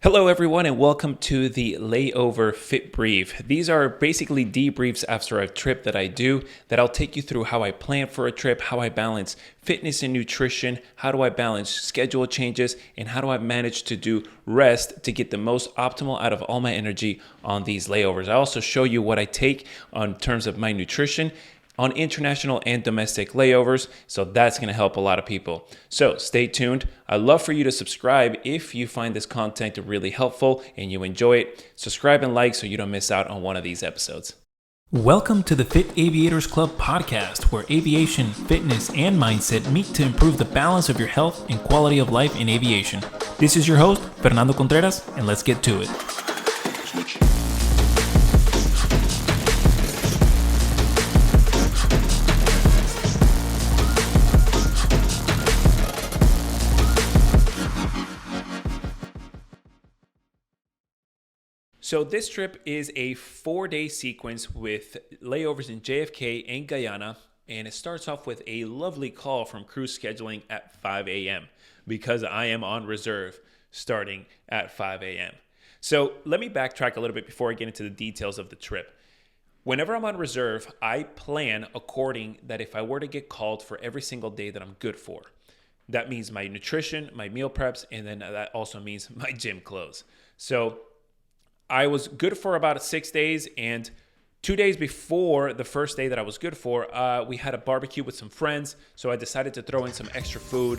Hello, everyone, and welcome to the Layover Fitbrief. These are basically debriefs after a trip that I do that I'll take you through how I plan for a trip, how I balance fitness and nutrition, how do I balance schedule changes, and how do I manage to do rest to get the most optimal out of all my energy on these layovers. I also show you what I take on terms of my nutrition on international and domestic layovers, so that's going to help a lot of people. So stay tuned. I'd love for you to subscribe if you find this content really helpful and you enjoy it. Subscribe and like so you don't miss out on one of these episodes. Welcome to the Fit Aviators Club podcast, where aviation, fitness, and mindset meet to improve the balance of your health and quality of life in aviation. This is your host, Fernando Contreras, and let's get to it. So this trip is a 4-day sequence with layovers in JFK and Guyana, and it starts off with a lovely call from cruise scheduling at 5 a.m. because I am on reserve starting at 5 a.m. So let me backtrack a little bit before I get into the details of the trip. Whenever I'm on reserve, I plan according that if I were to get called for every single day that I'm good for. That means my nutrition, my meal preps, and then that also means my gym clothes. So I was good for about 6 days, and 2 days before the first day that I was good for, we had a barbecue with some friends, so I decided to throw in some extra food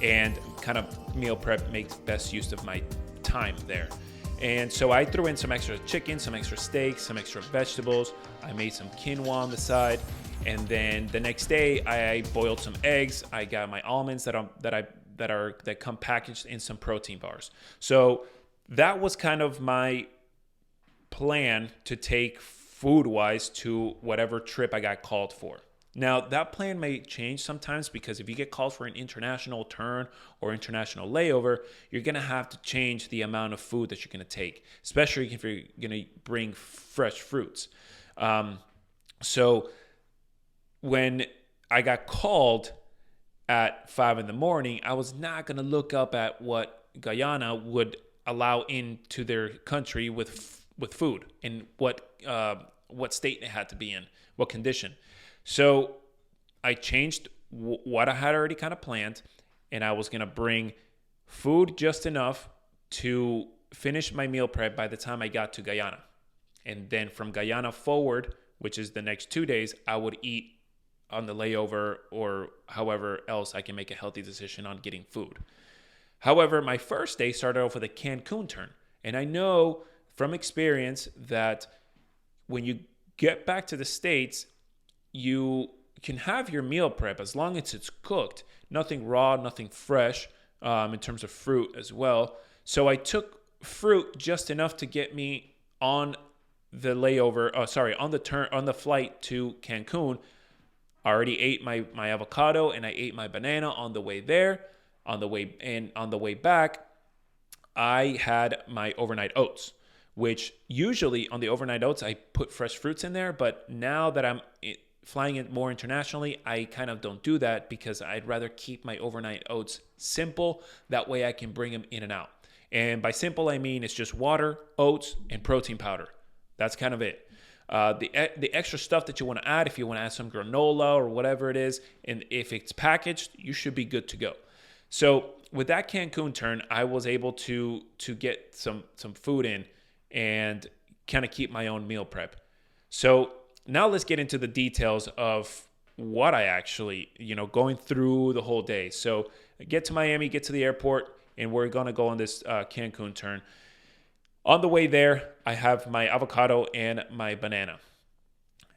and kind of meal prep, make best use of my time there. And so I threw in some extra chicken, some extra steak, some extra vegetables. I made some quinoa on the side, and then the next day I boiled some eggs. I got my almonds that come packaged in some protein bars. So that was kind of my plan to take food-wise to whatever trip I got called for. Now, that plan may change sometimes because if you get called for an international turn or international layover, you're going to have to change the amount of food that you're going to take, especially if you're going to bring fresh fruits. So when I got called at 5 in the morning, I was not going to look up at what Guyana would allow into their country with food and what state it had to be in, what condition. So I changed what I had already kind of planned, and I was going to bring food just enough to finish my meal prep by the time I got to Guyana. And then from Guyana forward, which is the next 2 days, I would eat on the layover or however else I can make a healthy decision on getting food. However, my first day started off with a Cancun turn. And I know from experience that when you get back to the States, you can have your meal prep as long as it's cooked. Nothing raw, nothing fresh, in terms of fruit as well. So I took fruit just enough to get me on the on the flight to Cancun. I already ate my avocado and I ate my banana on the way there. On the way back, I had my overnight oats, which usually on the overnight oats, I put fresh fruits in there. But now that I'm flying it more internationally, I kind of don't do that because I'd rather keep my overnight oats simple. That way I can bring them in and out. And by simple, I mean it's just water, oats, and protein powder. That's kind of it. The extra stuff that you want to add, if you want to add some granola or whatever it is, and if it's packaged, you should be good to go. So with that Cancun turn, I was able to get some food in and kind of keep my own meal prep. So now let's get into the details of what I actually, going through the whole day. So I get to Miami, get to the airport, and we're going to go on this Cancun turn. On the way there, I have my avocado and my banana.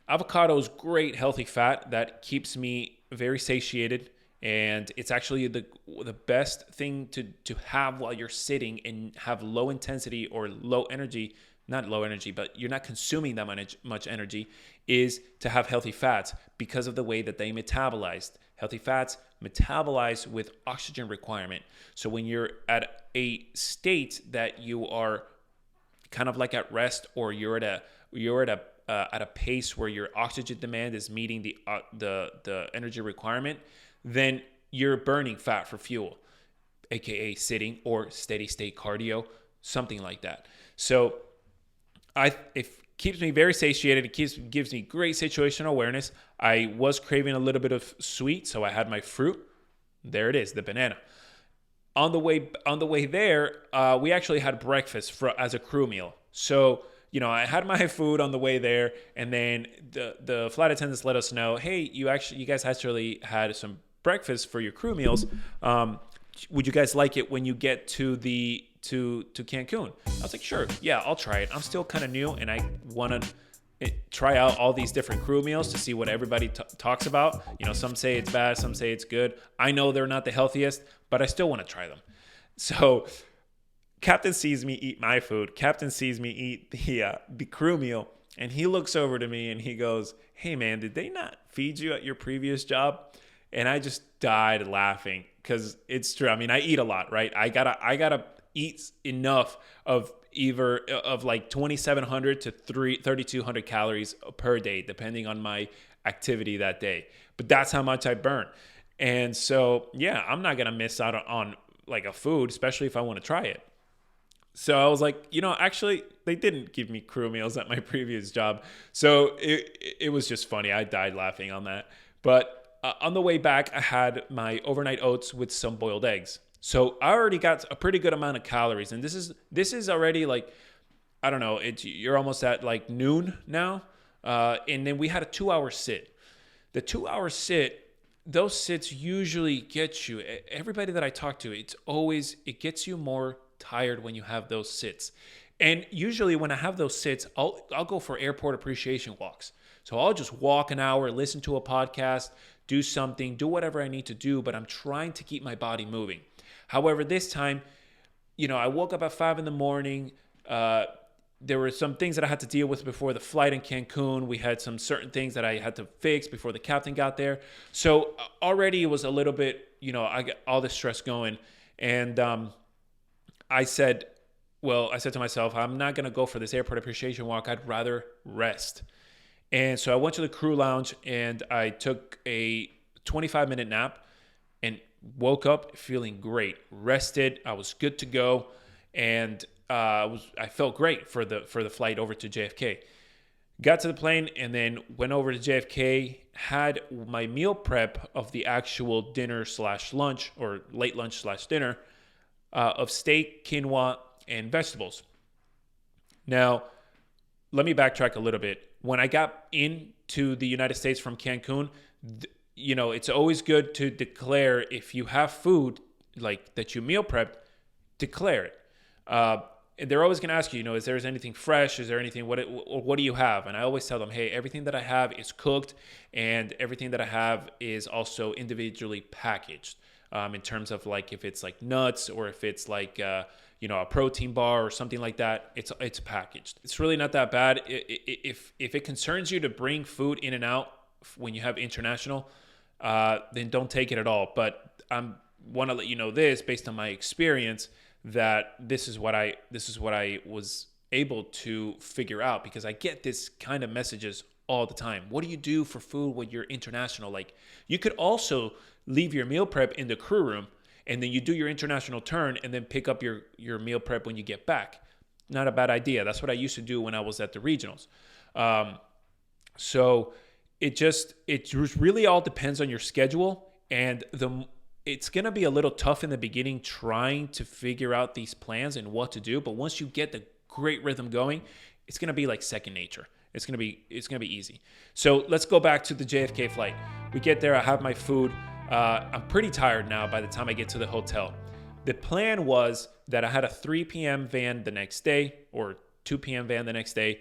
Avocado is great, healthy fat that keeps me very satiated. And it's actually the best thing to have while you're sitting and have low intensity or low energy, not low energy, but you're not consuming that much energy, is to have healthy fats because of the way that they metabolize. Healthy fats metabolize with oxygen requirement. So when you're at a state that you are kind of like at rest, or you're at a pace where your oxygen demand is meeting the energy requirement, then you're burning fat for fuel, aka sitting or steady state cardio. something like that. So it keeps me very satiated. It gives me great situational awareness. I was craving a little bit of sweet, so I had my fruit. There it is, the banana. On the way there, we actually had breakfast as a crew meal. So I had my food on the way there, and then the flight attendants let us know, hey, you guys actually had some breakfast for your crew meals. Would you guys like it when you get to Cancun? I was like, sure, yeah, I'll try it. I'm still kind of new, and I want to try out all these different crew meals to see what everybody talks about. Some say it's bad, some say it's good. I know they're not the healthiest, but I still want to try them. So Captain sees me eat my food. Captain sees me eat the crew meal, and he looks over to me and he goes, hey man, did they not feed you at your previous job? And I just died laughing because it's true. I mean, I eat a lot, right? I gotta eat enough of either of like 2,700 to 3,200 calories per day, depending on my activity that day. But that's how much I burn. And so, yeah, I'm not gonna miss out on like a food, especially if I want to try it. So I was like, actually, they didn't give me crew meals at my previous job. So it was just funny. I died laughing on that. But on the way back, I had my overnight oats with some boiled eggs. So I already got a pretty good amount of calories. And this is already like, I don't know, you're almost at like noon now. And then we had a 2-hour sit. The 2-hour sit, those sits usually get you, everybody that I talk to, it gets you more tired when you have those sits. And usually when I have those sits, I'll go for airport appreciation walks. So I'll just walk an hour, listen to a podcast, do something, do whatever I need to do, but I'm trying to keep my body moving. However, this time, I woke up at 5 a.m. There were some things that I had to deal with before the flight in Cancun. We had some certain things that I had to fix before the captain got there. So already it was a little bit, I got all this stress going. And I said to myself, I'm not going to go for this airport appreciation walk. I'd rather rest. And so I went to the crew lounge and I took a 25-minute nap and woke up feeling great, rested. I was good to go. And I felt great for the flight over to JFK. Got to the plane and then went over to JFK, had my meal prep of the actual dinner/lunch or late lunch/dinner of steak, quinoa, and vegetables. Now, let me backtrack a little bit. When I got into the United States from Cancun, it's always good to declare if you have food like that you meal prepped, declare it. And they're always going to ask you, is there anything fresh? Is there anything, what do you have? And I always tell them, hey, everything that I have is cooked and everything that I have is also individually packaged in terms of like if it's like nuts or if it's like, a protein bar or something like that, it's packaged. It's really not that bad. If it concerns you to bring food in and out when you have international, then don't take it at all. But I want to let you know this based on my experience that this is what I was able to figure out because I get this kind of messages all the time. What do you do for food when you're international? Like you could also leave your meal prep in the crew room and then you do your international turn and then pick up your meal prep when you get back. Not a bad idea. That's what I used to do when I was at the regionals. So it really all depends on your schedule, and it's going to be a little tough in the beginning trying to figure out these plans and what to do. But once you get the great rhythm going, it's going to be like second nature. It's going to be easy. So let's go back to the JFK flight. We get there. I have my food. I'm pretty tired now by the time I get to the hotel. The plan was that I had a 3 p.m. van the next day or 2 p.m. van the next day.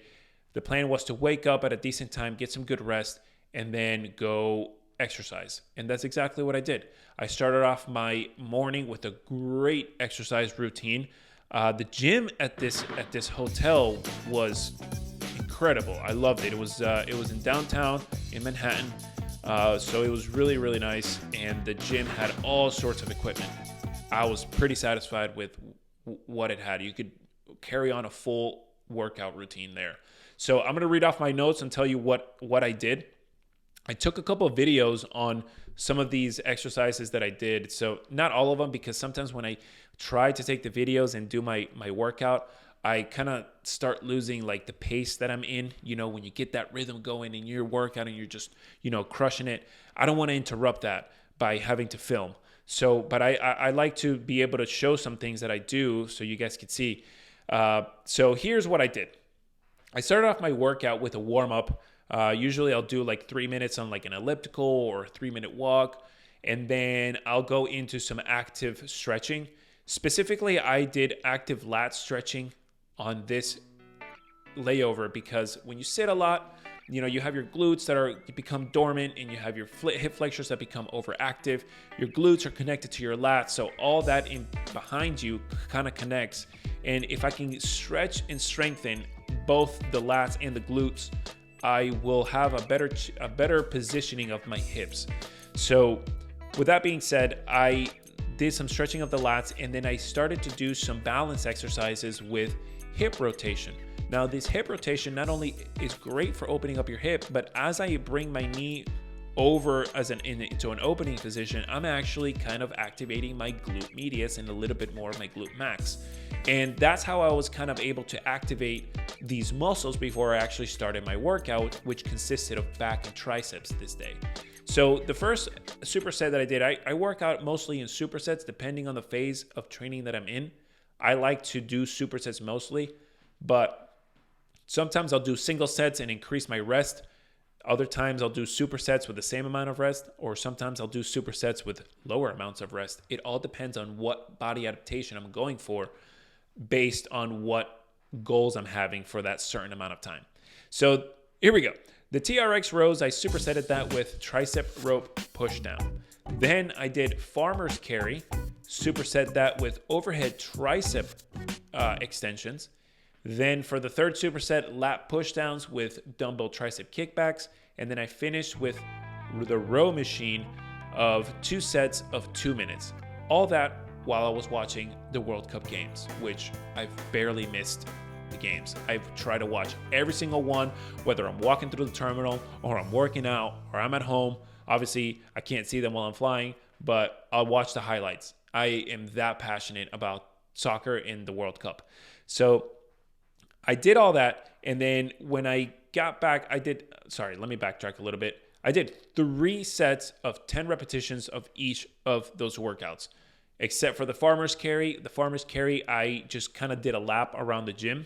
The plan was to wake up at a decent time, get some good rest, and then go exercise. And that's exactly what I did. I started off my morning with a great exercise routine. The gym at this hotel was incredible. I loved it. It was in downtown in Manhattan. So it was really, really nice. And the gym had all sorts of equipment. I was pretty satisfied with what it had. You could carry on a full workout routine there. So I'm going to read off my notes and tell you what I did. I took a couple of videos on some of these exercises that I did. So not all of them, because sometimes when I try to take the videos and do my workout, I kind of start losing like the pace that I'm in. When you get that rhythm going in your workout and you're just, crushing it. I don't want to interrupt that by having to film. So, but I like to be able to show some things that I do so you guys can see. So here's what I did. I started off my workout with a warm up. Usually I'll do like 3 minutes on like an elliptical or a 3-minute walk. And then I'll go into some active stretching. Specifically, I did active lat stretching on this layover because when you sit a lot, you have your glutes that become dormant, and you have your hip flexors that become overactive. Your glutes are connected to your lats, so all that in behind you kind of connects. And if I can stretch and strengthen both the lats and the glutes, I will have a better positioning of my hips. So with that being said, I did some stretching of the lats, and then I started to do some balance exercises with hip rotation. Now, this hip rotation not only is great for opening up your hip, but as I bring my knee over into an opening position, I'm actually kind of activating my glute medius and a little bit more of my glute max. And that's how I was kind of able to activate these muscles before I actually started my workout, which consisted of back and triceps this day. So the first superset that I did, I work out mostly in supersets depending on the phase of training that I'm in. I like to do supersets mostly, but sometimes I'll do single sets and increase my rest. Other times I'll do supersets with the same amount of rest, or sometimes I'll do supersets with lower amounts of rest. It all depends on what body adaptation I'm going for based on what goals I'm having for that certain amount of time. So here we go. The TRX rows, I supersetted that with tricep rope push down. Then I did farmer's carry, superset that with overhead tricep extensions. Then for the third superset, lat pushdowns with dumbbell tricep kickbacks. And then I finished with the row machine of 2 sets of 2 minutes. All that while I was watching the World Cup games, which I've barely missed the games. I've tried to watch every single one, whether I'm walking through the terminal or I'm working out or I'm at home. Obviously, I can't see them while I'm flying, but I'll watch the highlights. I am that passionate about soccer in the World Cup. So I did all that, and then when I got back, let me backtrack a little bit. I did 3 sets of 10 repetitions of each of those workouts, except for the farmer's carry. The farmer's carry, I just kind of did a lap around the gym,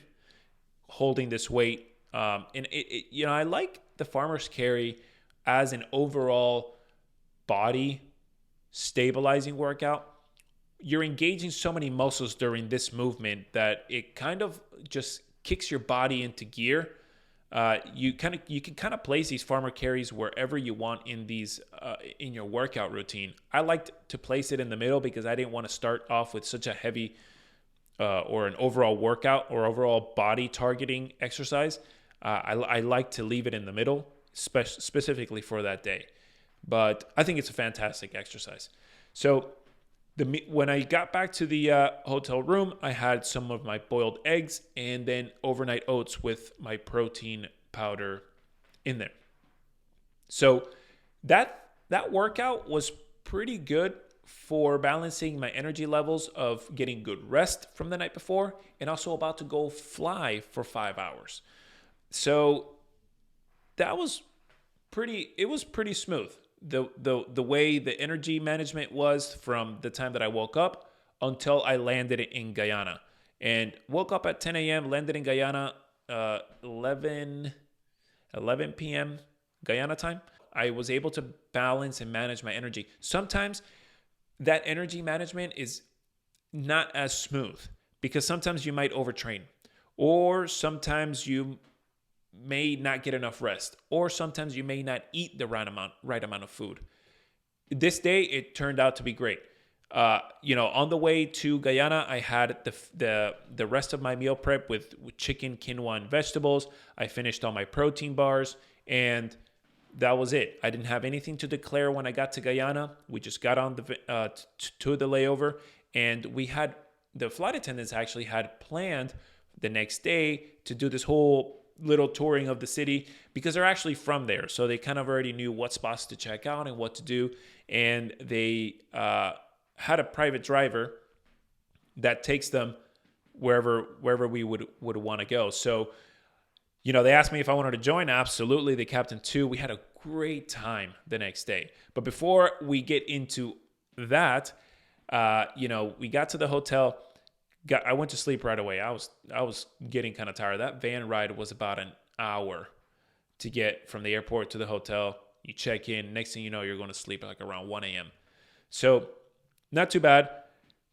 holding this weight. And I like the farmer's carry as an overall body stabilizing workout. You're engaging so many muscles during this movement that it kind of just kicks your body into gear. You can kind of place these farmer carries wherever you want in in your workout routine. I liked to place it in the middle because I didn't want to start off with such a heavy or an overall workout or overall body targeting exercise. I like to leave it in the middle, specifically for that day. But I think it's a fantastic exercise. So when I got back to the hotel room, I had some of my boiled eggs and then overnight oats with my protein powder in there. So that workout was pretty good for balancing my energy levels of getting good rest from the night before and also about to go fly for 5 hours. So that was pretty smooth. The way the energy management was from the time that I woke up until I landed in Guyana. And woke up at 10 a.m., landed in Guyana 11 p.m. Guyana time. I was able to balance and manage my energy. Sometimes that energy management is not as smooth because sometimes you might overtrain, or sometimes you may not get enough rest, or sometimes you may not eat the right amount of food. This day, it turned out to be great. On the way to Guyana, I had the rest of my meal prep with chicken, quinoa, and vegetables. I finished all my protein bars, and that was it. I didn't have anything to declare when I got to Guyana. We just got on to the layover, and the flight attendants actually had planned the next day to do this whole little touring of the city because they're actually from there. So they kind of already knew what spots to check out and what to do. And they had a private driver that takes them wherever we would want to go. So, they asked me if I wanted to join. Absolutely. They captain too. We had a great time the next day. But before we get into that, we got to the hotel. I went to sleep right away. I was getting kind of tired. That van ride was about an hour to get from the airport to the hotel. You check in. Next thing you know, you're going to sleep like around 1 a.m. So not too bad.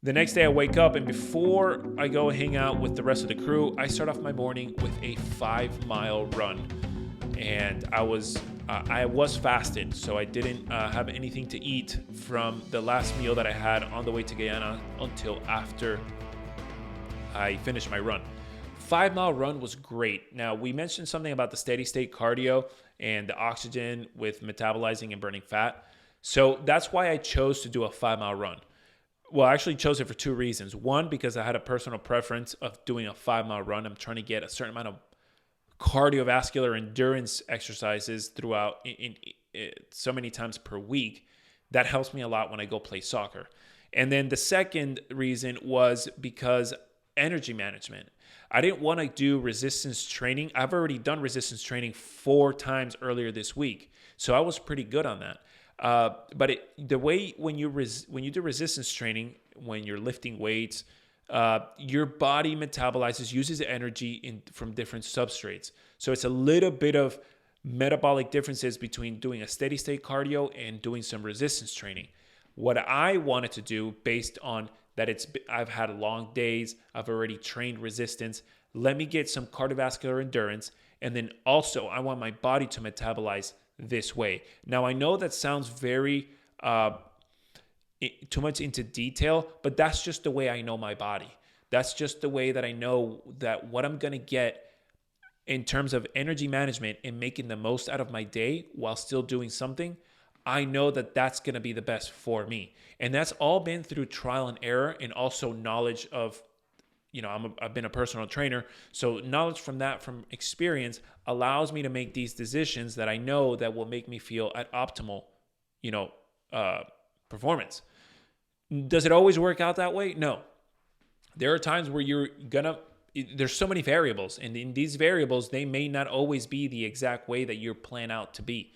The next day I wake up, and before I go hang out with the rest of the crew, I start off my morning with a 5-mile run. And I was fasted, so I didn't have anything to eat from the last meal that I had on the way to Guyana until after I finished my run. 5-mile run was great. Now, we mentioned something about the steady state cardio and the oxygen with metabolizing and burning fat. So that's why I chose to do a 5-mile run. Well, I actually chose it for 2 reasons. One, because I had a personal preference of doing a 5-mile run. I'm trying to get a certain amount of cardiovascular endurance exercises throughout in so many times per week. That helps me a lot when I go play soccer. And then the second reason was because energy management. I didn't want to do resistance training. I've already done resistance training 4 times earlier this week, so I was pretty good on that. But the way when you do resistance training, when you're lifting weights, your body uses energy from different substrates. So it's a little bit of metabolic differences between doing a steady state cardio and doing some resistance training. What I wanted to do, based on that, I've had long days, I've already trained resistance. Let me get some cardiovascular endurance, and then also I want my body to metabolize this way. Now, I know that sounds very too much into detail, but that's just the way I know my body. That's just the way that I know that what I'm going to get in terms of energy management and making the most out of my day while still doing something. I know that that's going to be the best for me. And that's all been through trial and error, and also knowledge of, I've been a personal trainer. So knowledge from experience allows me to make these decisions that I know that will make me feel at optimal, performance. Does it always work out that way? No. There are times where there's so many variables, and in these variables, they may not always be the exact way that you're planned out to be.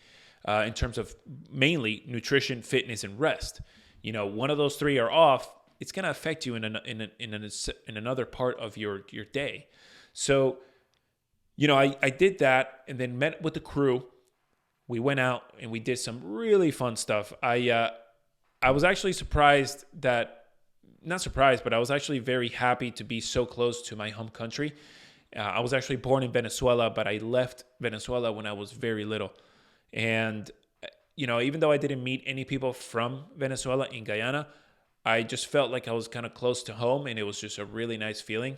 In terms of mainly nutrition, fitness, and rest. One of those 3 are off, it's going to affect you in another part of your day. So, I did that, and then met with the crew. We went out and we did some really fun stuff. I was actually but I was actually very happy to be so close to my home country. I was actually born in Venezuela, but I left Venezuela when I was very little. And, even though I didn't meet any people from Venezuela in Guyana, I just felt like I was kind of close to home, and it was just a really nice feeling.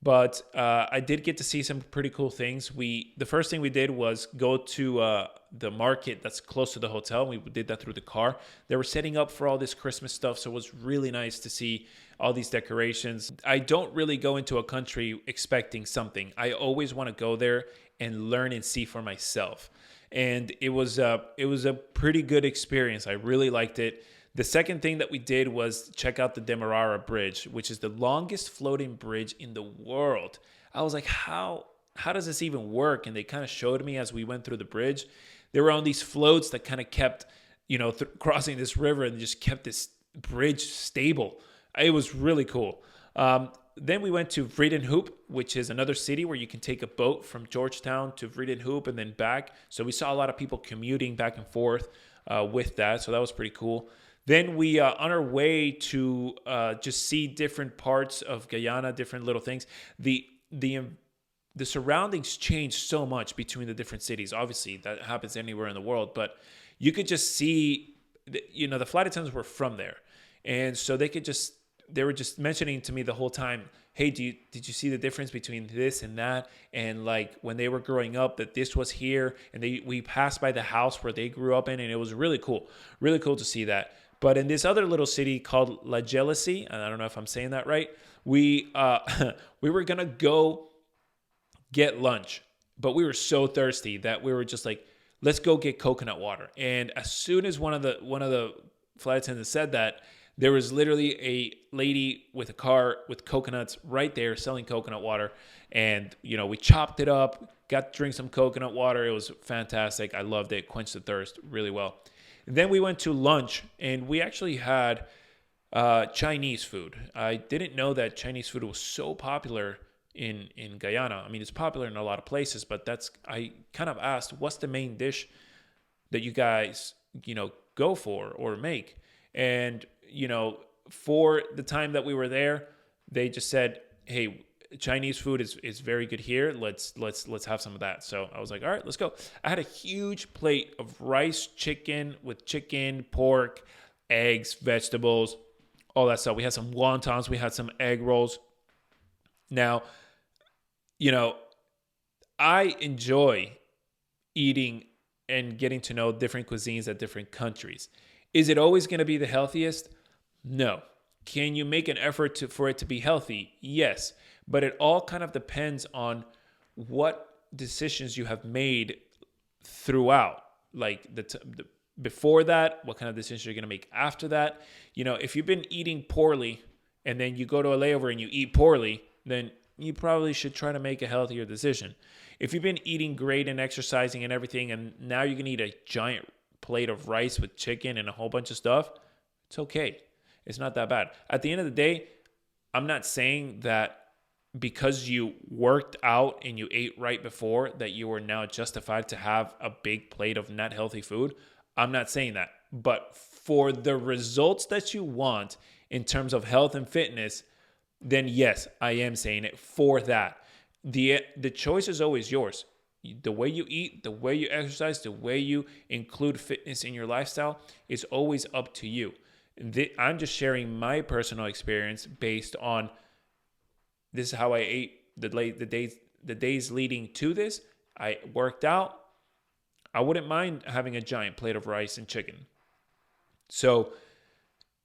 But I did get to see some pretty cool things. The first thing we did was go to the market that's close to the hotel. We did that through the car. They were setting up for all this Christmas stuff, so it was really nice to see all these decorations. I don't really go into a country expecting something. I always want to go there and learn and see for myself. And it was a pretty good experience. I really liked it. The second thing that we did was check out the Demerara Bridge, which is the longest floating bridge in the world. I was like, how does this even work? And they kind of showed me as we went through the bridge. There were on these floats that kind of kept, crossing this river and just kept this bridge stable. It was really cool. Then we went to Vredenhoop, which is another city where you can take a boat from Georgetown to Vredenhoop and then back. So we saw a lot of people commuting back and forth with that. So that was pretty cool. Then we, on our way to just see different parts of Guyana, different little things, the surroundings changed so much between the different cities. Obviously, that happens anywhere in the world, but you could just see, the flight attendants were from there. And so they were just mentioning to me the whole time, hey, did you see the difference between this and that? And like when they were growing up, that this was here, and we passed by the house where they grew up in, and it was really cool to see that. But in this other little city called La Jealousy, and I don't know if I'm saying that right, we were gonna go get lunch. but we were so thirsty that we were just like, let's go get coconut water. And as soon as one of the flight attendants said that, there was literally a lady with a car with coconuts right there selling coconut water. And, we chopped it up, got to drink some coconut water. It was fantastic. I loved it. Quenched the thirst really well. And then we went to lunch, and we actually had Chinese food. I didn't know that Chinese food was so popular in Guyana. I mean, it's popular in a lot of places, but I kind of asked, what's the main dish that you guys, go for or make? And, for the time that we were there, they just said, hey, Chinese food is very good here. Let's have some of that. So I was like, all right, let's go. I had a huge plate of rice, chicken, pork, eggs, vegetables, all that stuff. We had some wontons. We had some egg rolls. Now, I enjoy eating and getting to know different cuisines at different countries. Is it always going to be the healthiest? No. Can you make an effort for it to be healthy? Yes. But it all kind of depends on what decisions you have made throughout. Like before that, what kind of decisions you're going to make after that. If you've been eating poorly and then you go to a layover and you eat poorly, then you probably should try to make a healthier decision. If you've been eating great and exercising and everything, and now you're going to eat a giant plate of rice with chicken and a whole bunch of stuff, it's okay. It's not that bad. At the end of the day, I'm not saying that because you worked out and you ate right before that you are now justified to have a big plate of not healthy food. I'm not saying that. But for the results that you want in terms of health and fitness, then yes, I am saying it for that. The choice is always yours. The way you eat, the way you exercise, the way you include fitness in your lifestyle is always up to you. I'm just sharing my personal experience based on this is how I ate the days leading to this. I worked out. I wouldn't mind having a giant plate of rice and chicken. So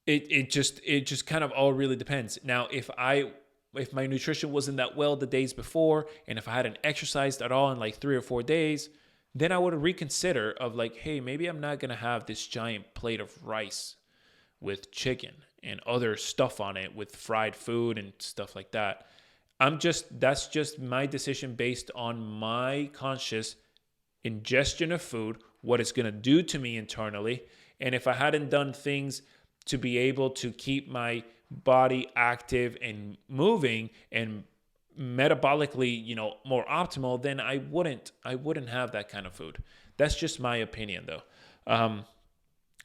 it just kind of all really depends. Now, if my nutrition wasn't that well the days before, and if I hadn't exercised at all in like 3 or 4 days, then I would reconsider of like, hey, maybe I'm not going to have this giant plate of rice with chicken and other stuff on it with fried food and stuff like that. That's just my decision based on my conscious ingestion of food, what it's going to do to me internally. And if I hadn't done things to be able to keep my body active and moving and metabolically, more optimal, then I wouldn't have that kind of food. That's just my opinion though.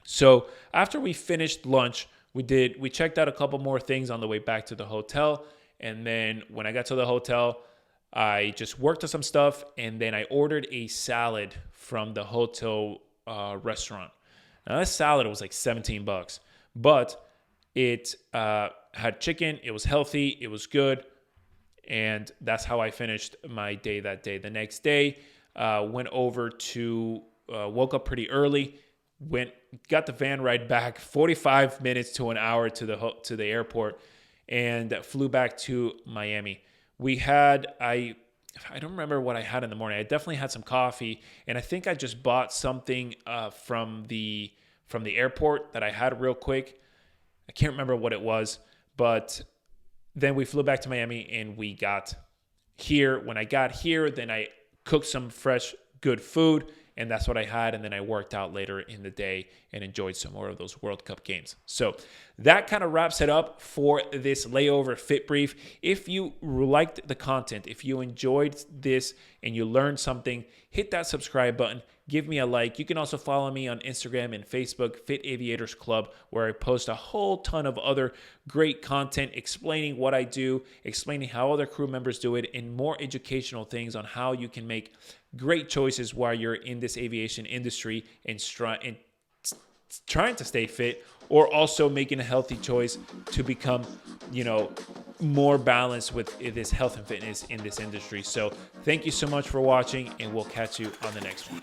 So after we finished lunch, we checked out a couple more things on the way back to the hotel. And then when I got to the hotel, I just worked on some stuff, and then I ordered a salad from the hotel restaurant. Now that salad was like $17, but it had chicken. It was healthy. It was good. And that's how I finished my day that day. The next day, woke up pretty early, got the van ride back 45 minutes to an hour to the airport, and flew back to Miami. I don't remember what I had in the morning. I definitely had some coffee, and I think I just bought something from the airport that I had real quick. I can't remember what it was, but then we flew back to Miami, and we got here. When I got here, then I cooked some fresh, good food, and that's what I had. And then I worked out later in the day and enjoyed some more of those World Cup games. So that kind of wraps it up for this Layover Fit Brief. If you liked the content, if you enjoyed this and you learned something, hit that subscribe button. Give me a like. You can also follow me on Instagram and Facebook, Fit Aviators Club, where I post a whole ton of other great content explaining what I do, explaining how other crew members do it, and more educational things on how you can make great choices while you're in this aviation industry and trying to stay fit, or also making a healthy choice to become, more balanced with this health and fitness in this industry. So thank you so much for watching, and we'll catch you on the next one.